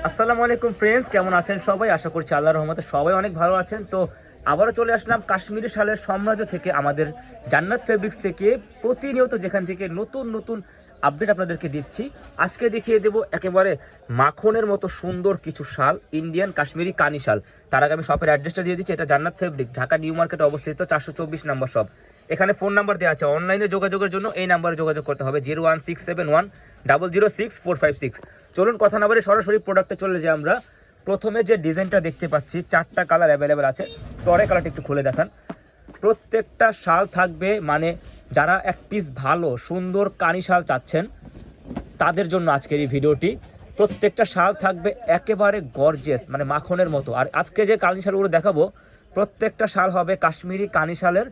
আসসালামু আলাইকুম ফ্রেন্ডস, কেমন আছেন সবাই? আশা করছি আল্লাহর রহমতে সবাই অনেক ভালো আছেন। তো আবারও চলে আসলাম কাশ্মীরি শালের সাম্রাজ্য থেকে, আমাদের জান্নাত ফেব্রিক্স থেকে। প্রতিনিয়ত যেখান থেকে নতুন নতুন আপডেট আপনাদেরকে দিচ্ছি। আজকে দেখিয়ে দেব একেবারে মাখনের মতো সুন্দর কিছু শাল, ইন্ডিয়ান কাশ্মীরি কানি শাল। তার আগে আমি শপের অ্যাড্রেসটা দিয়ে দিচ্ছি। এটা জান্নাত ফেব্রিক্স, ঢাকা নিউ মার্কেটে অবস্থিত, 424 নম্বর শপ। এখানে ফোন নাম্বার দেওয়া আছে, অনলাইনে যোগাযোগের জন্য এই নাম্বারে যোগাযোগ করতে হবে, 01671 006 456। চলুন কথা না বলে সরাসরি প্রোডাক্টে চলে যাই আমরা। প্রথমে যে ডিজাইনটা দেখতে পাচ্ছি, 4টা কালার অ্যাভেলেবেল আছে। টরে কালারটা একটু খুলে দেখান। প্রত্যেকটা শাল থাকবে, মানে যারা এক পিস ভালো সুন্দর কানি শাল চাচ্ছেন তাদের জন্য আজকের এই ভিডিওটি। প্রত্যেকটা শাল থাকবে একেবারে গর্জিয়াস, মানে মাখনের মতো। আর আজকে যে কানি শালগুলো দেখাবো, প্রত্যেকটা শাল হবে কাশ্মীরি কানি শালের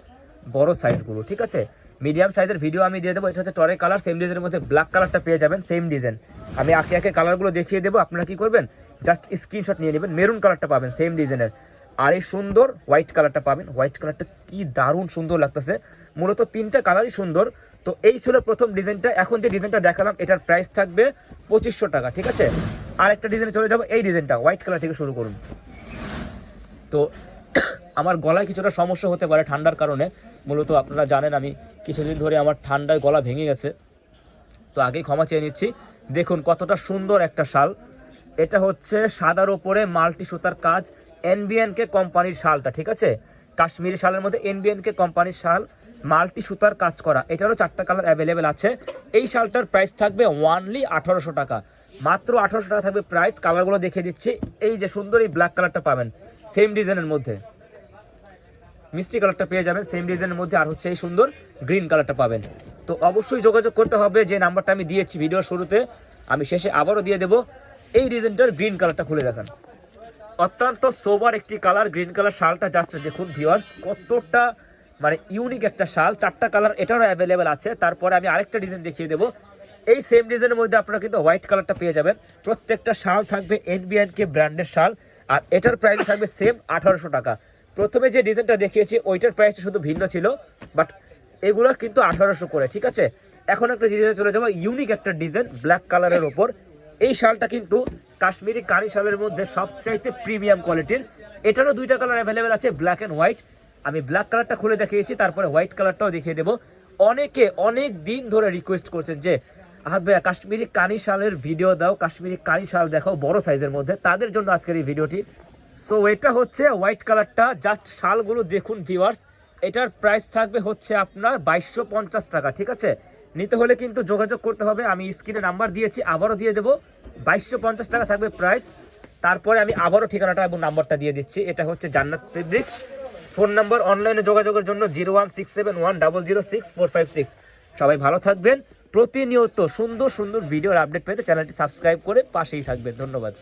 বড় সাইজগুলো, ঠিক আছে? মিডিয়াম সাইজের ভিডিও আমি দিয়ে দেবো। এটা হচ্ছে টরে কালার, সেম ডিজাইনের মধ্যে ব্ল্যাক কালারটা পেয়ে যাবেন, সেম ডিজাইন। আমি একে একে কালারগুলো দেখিয়ে দেবো, আপনারা কি করবেন, জাস্ট স্ক্রিনশট নিয়ে নেবেন। মেরুন কালারটা পাবেন সেম ডিজাইনের, আর এই সুন্দর হোয়াইট কালারটা পাবেন। হোয়াইট কালারটা কি দারুণ সুন্দর লাগতেছে। মূলত 3টা কালারই সুন্দর। তো এই ছিল প্রথম ডিজাইনটা। এখন যে ডিজাইনটা দেখালাম এটার প্রাইস থাকবে 2500 টাকা, ঠিক আছে? আর একটা ডিজাইনে চলে যাবো। এই ডিজাইনটা হোয়াইট কালার থেকে শুরু করুন। তো আমার গলায় কিছুটা সমস্যা হতে পারে ঠান্ডার কারণে। মূলত আপনারা জানেন আমি কিছুদিন ধরে আমার ঠান্ডায় গলা ভেঙে গেছে, তো আগেই ক্ষমা চেয়ে নিচ্ছি। দেখুন কতটা সুন্দর একটা শাল। এটা হচ্ছে সাদার ওপরে মাল্টি সুতার কাজ, এনবিএনকে কোম্পানির শালটা, ঠিক আছে? কাশ্মীরি শালের মধ্যে এনবিএনকে কোম্পানির শাল, মাল্টি সুতার কাজ করা। এটারও 4টা কালার অ্যাভেলেবেল আছে। এই শালটার প্রাইস থাকবে ওয়ানলি 1800 টাকা, মাত্র 1800 টাকা থাকবে প্রাইস। কালারগুলো দেখিয়ে দিচ্ছি। এই যে সুন্দর এই ব্ল্যাক কালারটা পাবেন সেম ডিজাইনের মধ্যে, মিষ্টি কালারটা পেয়ে যাবেন সেম ডিজাইনের মধ্যে, আর হচ্ছে এই সুন্দর গ্রিন কালারটা পাবেন। তো অবশ্যই যোগাযোগ করতে হবে, যে নাম্বারটা আমি দিয়েছি ভিডিওর শুরুতে, আমি শেষে আবারও দিয়ে দেবো। এই ডিজাইনটার গ্রিন কালারটা খুলে দেখান। অত্যন্ত সোবার একটি কালার, গ্রিন কালার শালটা জাস্ট দেখুন ভিউয়ার্স, কতটা মানে ইউনিক একটা শাল। 4টা কালার এটারও অ্যাভেলেবেল আছে। তারপরে আমি আরেকটা ডিজাইন দেখিয়ে দেবো। এই সেম ডিজাইনের মধ্যে আপনারা কিন্তু হোয়াইট কালারটা পেয়ে যাবেন। প্রত্যেকটা শাল থাকবে এনবিএনকে ব্র্যান্ডের শাল, আর এটার প্রাইস থাকবে সেম 1800 টাকা। প্রথমে যে ডিজাইনটা দেখিয়েছি ওইটার প্রাইসটা শুধু ভিন্ন ছিল, বাট এগুলোর কিন্তু 1800 করে, ঠিক আছে? এখন একটা ডিজাইনে চলে যাবো, ইউনিক একটা ডিজাইন ব্ল্যাক কালারের ওপর। এই শালটা কিন্তু কাশ্মীরি কারি শালের মধ্যে সবচাইতে প্রিমিয়াম কোয়ালিটির। এটারও 2টা কালার অ্যাভেলেবেল আছে, ব্ল্যাক অ্যান্ড হোয়াইট। আমি ব্ল্যাক কালারটা খুলে দেখিয়েছি, তারপরে হোয়াইট কালারটাও দেখিয়ে দেবো। অনেকে অনেক দিন ধরে রিকোয়েস্ট করছেন যে আহাদ ভাইয়া কাশ্মীরি কানি শালের ভিডিও দাও, কাশ্মীরি কানি শাল দেখাও বড় সাইজের মধ্যে। তাদের জন্য আজকের এই ভিডিওটি। সো এটা হচ্ছে হোয়াইট কালারটা, জাস্ট শালগুলো দেখুন ভিউয়ার্স। এটার প্রাইস থাকবে হচ্ছে আপনার 2250 টাকা, ঠিক আছে? নিতে হলে কিন্তু যোগাযোগ করতে হবে, আমি স্ক্রিনে নাম্বার দিয়েছি, আবারও দিয়ে দেবো। 2250 টাকা থাকবে প্রাইস। তারপরে আমি আবারও ঠিকানাটা এবং নাম্বারটা দিয়ে দিচ্ছি। এটা হচ্ছে জান্নাত ফেব্রিক্স। ফোন নাম্বার অনলাইনে যোগাযোগের জন্য 01671 006 456। সবাই ভালো থাকবেন। প্রতিনিয়ত সুন্দর সুন্দর ভিডিওর আপডেট পেতে চ্যানেলটি সাবস্ক্রাইব করে পাশেই থাকবেন। ধন্যবাদ।